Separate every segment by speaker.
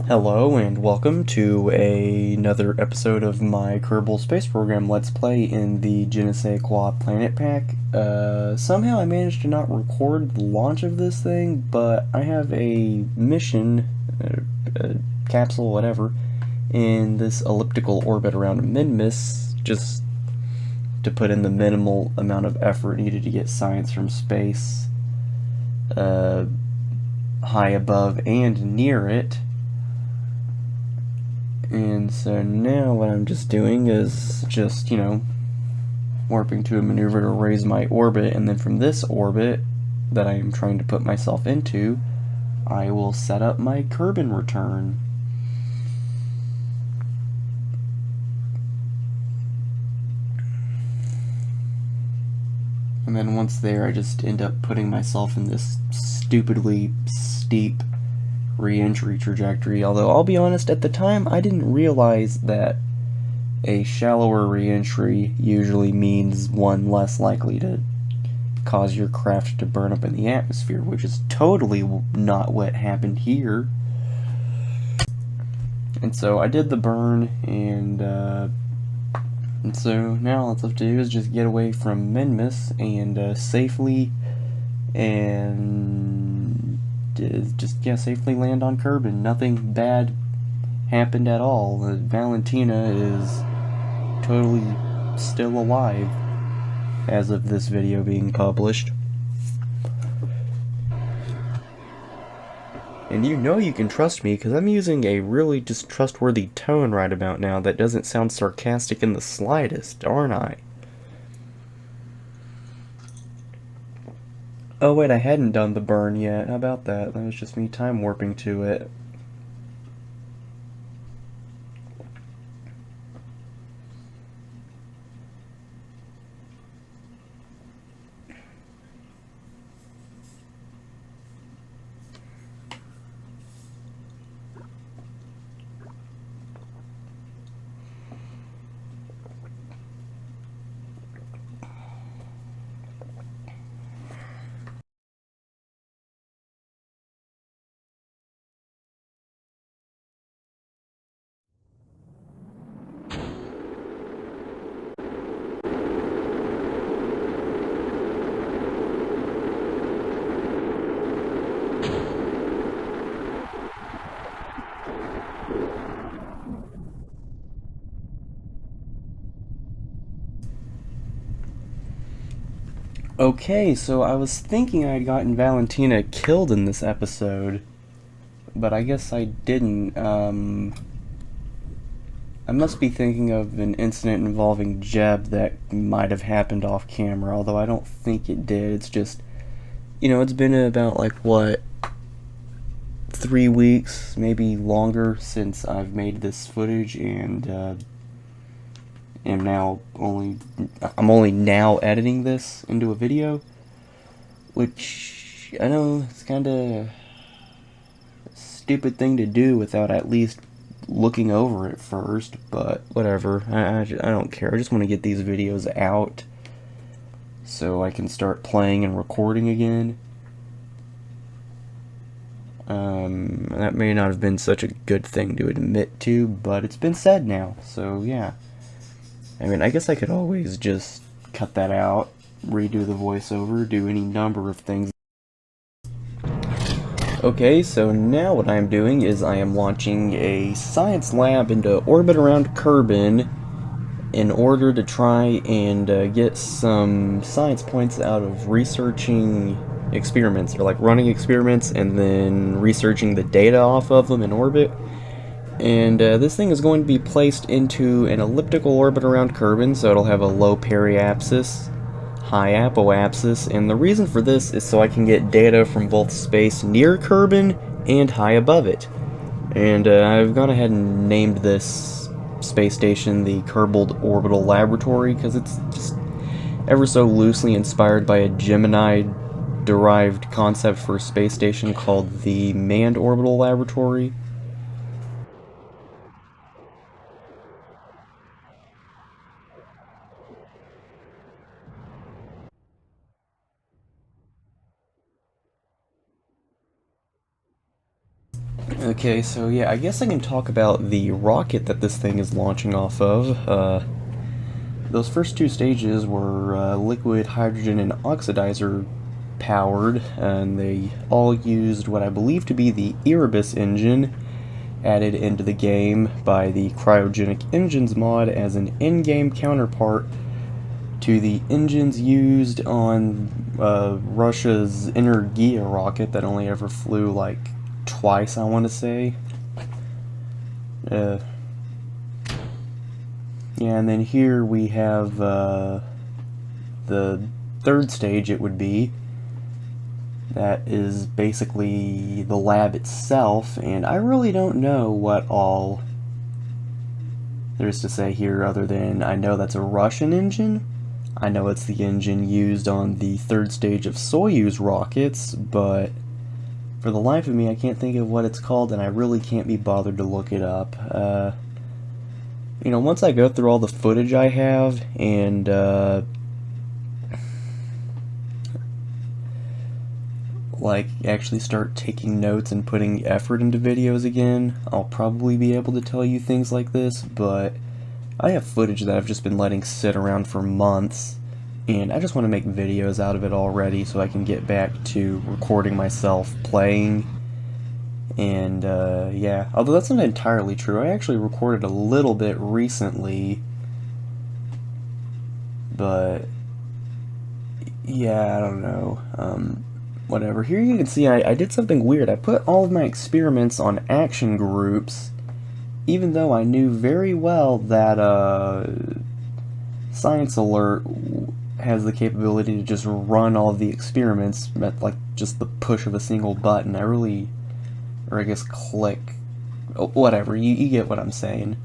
Speaker 1: Hello and welcome to another episode of my Kerbal Space Program Let's Play in the JNSQ Planet Pack. Somehow I managed to not record the launch of this thing, but I have a mission, a capsule, whatever, in this elliptical orbit around Minmus, just to put in the minimal amount of effort needed to get science from space high above and near it. And so now what I'm just doing is just, warping to a maneuver to raise my orbit, and then from this orbit that I am trying to put myself into, I will set up my Kerbin return. And then once there, I just end up putting myself in this stupidly steep re-entry trajectory, although I'll be honest, at the time I didn't realize that a shallower re-entry usually means one less likely to cause your craft to burn up in the atmosphere, which is totally not what happened here. And so I did the burn, and so now all that's left to do is just get away from Minmus and safely safely land on Kerbin. Nothing bad happened at all. Valentina is totally still alive as of this video being published. And you can trust me because I'm using a really just trustworthy tone right about now that doesn't sound sarcastic in the slightest, aren't I? Oh wait, I hadn't done the burn yet. How about that? That was just me time warping to it. Okay, so I was thinking I'd gotten Valentina killed in this episode, but I guess I didn't. I must be thinking of an incident involving Jeb that might have happened off camera, although I don't think it did. It's just, it's been about, 3 weeks, maybe longer, since I've made this footage, and I'm only now editing this into a video, which I know it's kind of a stupid thing to do without at least looking over it first, but whatever. I don't care. I just want to get these videos out so I can start playing and recording again. That may not have been such a good thing to admit to, but it's been said now, so yeah. I mean, I guess I could always just cut that out, redo the voiceover, do any number of things. Okay, so now what I am doing is I am launching a science lab into orbit around Kerbin in order to try and get some science points out of researching experiments, or like running experiments and then researching the data off of them in orbit. And this thing is going to be placed into an elliptical orbit around Kerbin, so it'll have a low periapsis, high apoapsis, and the reason for this is so I can get data from both space near Kerbin and high above it. And I've gone ahead and named this space station the Kerbal Orbital Laboratory because it's just ever so loosely inspired by a Gemini-derived concept for a space station called the Manned Orbital Laboratory. Okay, so yeah, I guess I can talk about the rocket that this thing is launching off of. Those first two stages were liquid hydrogen and oxidizer powered, and they all used what I believe to be the Erebus engine, added into the game by the Cryogenic Engines mod as an in-game counterpart to the engines used on Russia's Energia rocket that only ever flew like twice, I want to say. Yeah, and then here we have the third stage, it would be. That is basically the lab itself, and I really don't know what all there is to say here other than I know that's a Russian engine. I know it's the engine used on the third stage of Soyuz rockets, but for the life of me I can't think of what it's called, and I really can't be bothered to look it up. You know, once I go through all the footage I have and like actually start taking notes and putting effort into videos again, I'll probably be able to tell you things like this, but I have footage that I've just been letting sit around for months, and I just want to make videos out of it already so I can get back to recording myself playing. And yeah, although that's not entirely true, I actually recorded a little bit recently, but yeah, I don't know. Whatever. Here you can see I did something weird. I put all of my experiments on action groups, even though I knew very well that Science Alert has the capability to just run all of the experiments at like just the push of a single button. Or I guess click, oh, whatever, you get what I'm saying.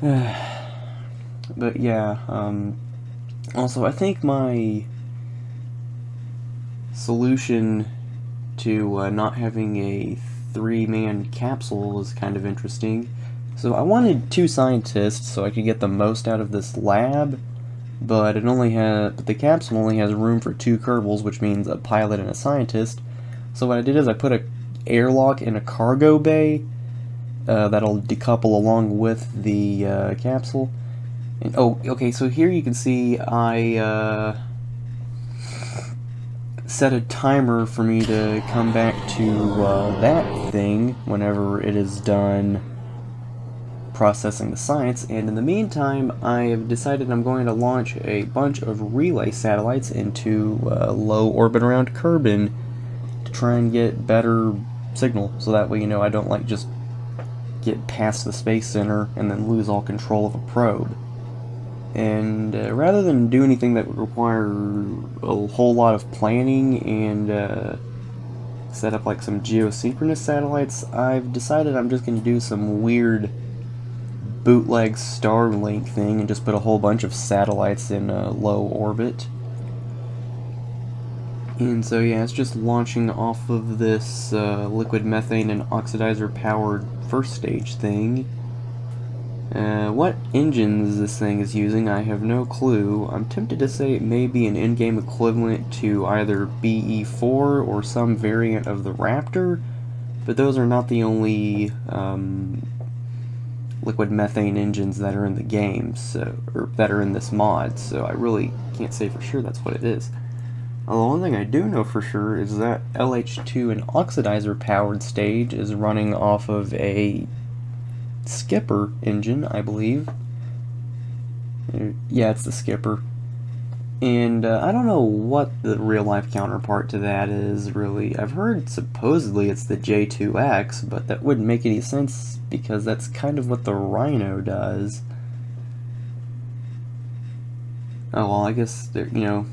Speaker 1: But yeah, also I think my solution to not having a 3-man capsule is kind of interesting. So I wanted 2 scientists so I could get the most out of this lab, but the capsule only has room for 2 Kerbals, which means a pilot and a scientist. So what I did is I put a airlock in a cargo bay that'll decouple along with the capsule. And oh, okay, so here you can see I set a timer for me to come back to that thing whenever it is done processing the science, and in the meantime I have decided I'm going to launch a bunch of relay satellites into low orbit around Kerbin to try and get better signal, so that way, you know, I don't like just get past the Space Center and then lose all control of a probe. And rather than do anything that would require a whole lot of planning and set up like some geosynchronous satellites, I've decided I'm just going to do some weird bootleg Starlink thing and just put a whole bunch of satellites in low orbit. And so yeah, it's just launching off of this liquid methane and oxidizer powered first stage thing. What engines this thing is using, I have no clue. I'm tempted to say it may be an in-game equivalent to either BE4 or some variant of the Raptor, but those are not the only liquid methane engines that are in the game, or that are in this mod, so I really can't say for sure that's what it is. Although one thing I do know for sure is that LH2 and oxidizer powered stage is running off of a Skipper engine, I believe. Yeah, it's the Skipper. And I don't know what the real-life counterpart to that is, really. I've heard supposedly it's the J2X, but that wouldn't make any sense because that's kind of what the Rhino does. Oh, well, I guess, you know,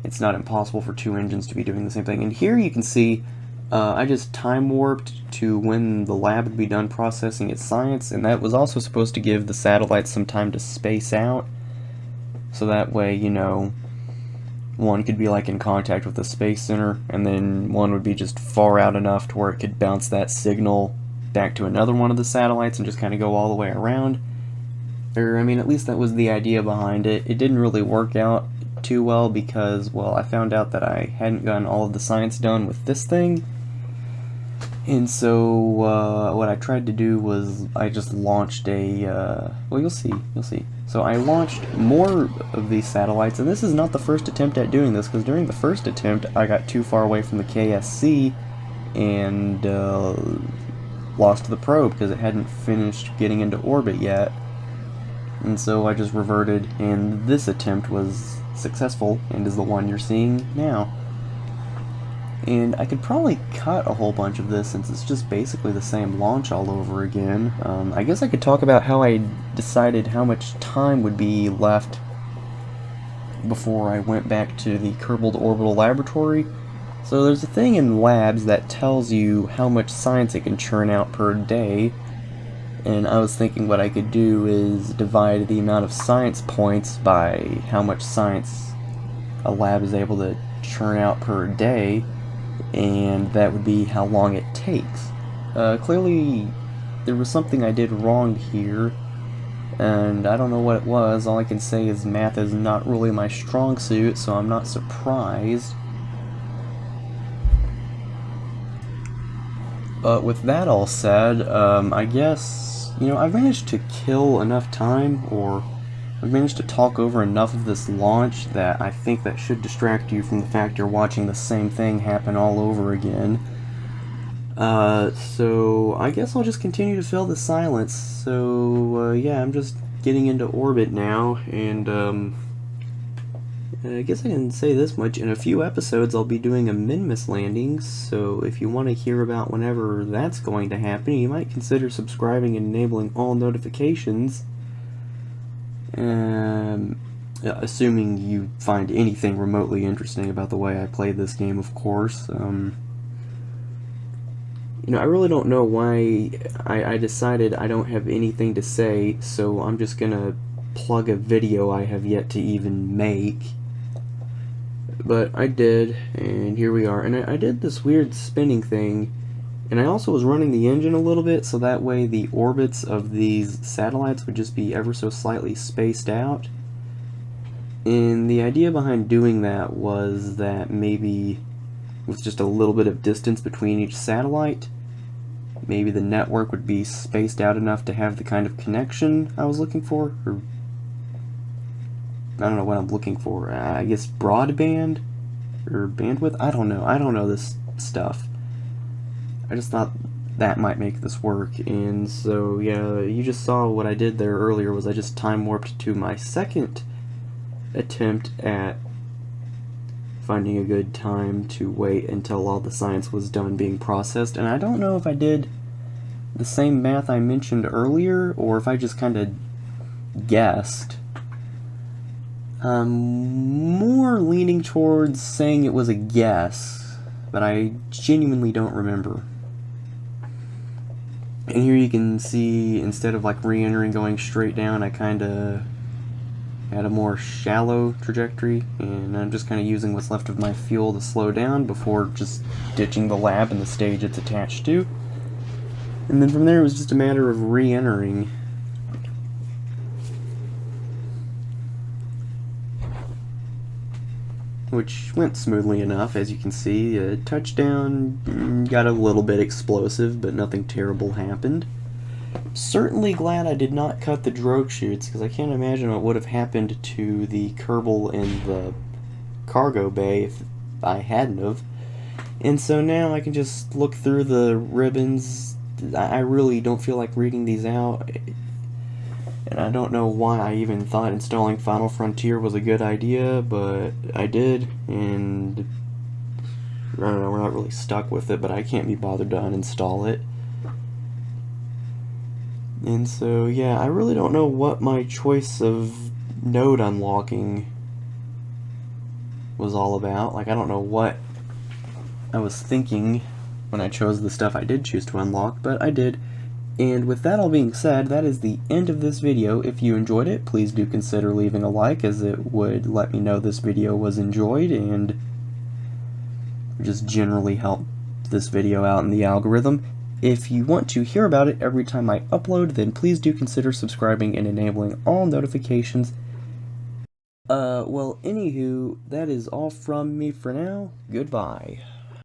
Speaker 1: it's not impossible for 2 engines to be doing the same thing. And here you can see I just time-warped to when the lab would be done processing its science, and that was also supposed to give the satellites some time to space out, so that way, you know, one could be like in contact with the Space Center, and then one would be just far out enough to where it could bounce that signal back to another one of the satellites and just kind of go all the way around. Or, I mean, at least that was the idea behind it. It didn't really work out too well because, well, I found out that I hadn't gotten all of the science done with this thing, And so what I tried to do was I just launched a, well, you'll see. So I launched more of these satellites, and this is not the first attempt at doing this, because during the first attempt I got too far away from the KSC and lost the probe because it hadn't finished getting into orbit yet. And so I just reverted, and this attempt was successful and is the one you're seeing now. And I could probably cut a whole bunch of this since it's just basically the same launch all over again. I guess I could talk about how I decided how much time would be left before I went back to the Kerbal Orbital Laboratory. So there's a thing in labs that tells you how much science it can churn out per day. And I was thinking what I could do is divide the amount of science points by how much science a lab is able to churn out per day, and that would be how long it takes. Clearly there was something I did wrong here, and I don't know what it was. All I can say is math is not really my strong suit, so I'm not surprised. But with that all said, I guess, you know, I've managed to kill enough time, or I've managed to talk over enough of this launch that I think that should distract you from the fact you're watching the same thing happen all over again. So I guess I'll just continue to fill the silence. So, yeah, I'm just getting into orbit now, and, I guess I can say this much. In a few episodes, I'll be doing a Minmus landing, so if you want to hear about whenever that's going to happen, you might consider subscribing and enabling all notifications. Assuming you find anything remotely interesting about the way I play this game, of course. You know, I really don't know why I decided I don't have anything to say, so I'm just gonna plug a video I have yet to even make. But I did, and here we are. And I did this weird spinning thing, and I also was running the engine a little bit, so that way the orbits of these satellites would just be ever so slightly spaced out. And the idea behind doing that was that maybe with just a little bit of distance between each satellite, maybe the network would be spaced out enough to have the kind of connection I was looking for, or I don't know what I'm looking for. I guess broadband or bandwidth? I don't know this stuff. I just thought that might make this work, and so yeah, you just saw what I did there earlier was I just time warped to my second attempt at finding a good time to wait until all the science was done being processed, and I don't know if I did the same math I mentioned earlier or if I just kind of guessed. I'm more leaning towards saying it was a guess, but I genuinely don't remember. And here you can see, instead of like re-entering going straight down, I kind of had a more shallow trajectory, and I'm just kind of using what's left of my fuel to slow down before just ditching the lab and the stage it's attached to. And then from there it was just a matter of re-entering. Which went smoothly enough, as you can see. Touchdown got a little bit explosive, but nothing terrible happened. Certainly glad I did not cut the drogue chutes, because I can't imagine what would have happened to the Kerbal in the cargo bay if I hadn't have. And so now I can just look through the ribbons. I really don't feel like reading these out. And I don't know why I even thought installing Final Frontier was a good idea, but I did, and I don't know, we're not really stuck with it, but I can't be bothered to uninstall it. And so, yeah, I really don't know what my choice of node unlocking was all about. Like, I don't know what I was thinking when I chose the stuff I did choose to unlock, but I did. And with that all being said, that is the end of this video. If you enjoyed it, please do consider leaving a like, as it would let me know this video was enjoyed and just generally help this video out in the algorithm. If you want to hear about it every time I upload, then please do consider subscribing and enabling all notifications. Well, anywho, that is all from me for now. Goodbye.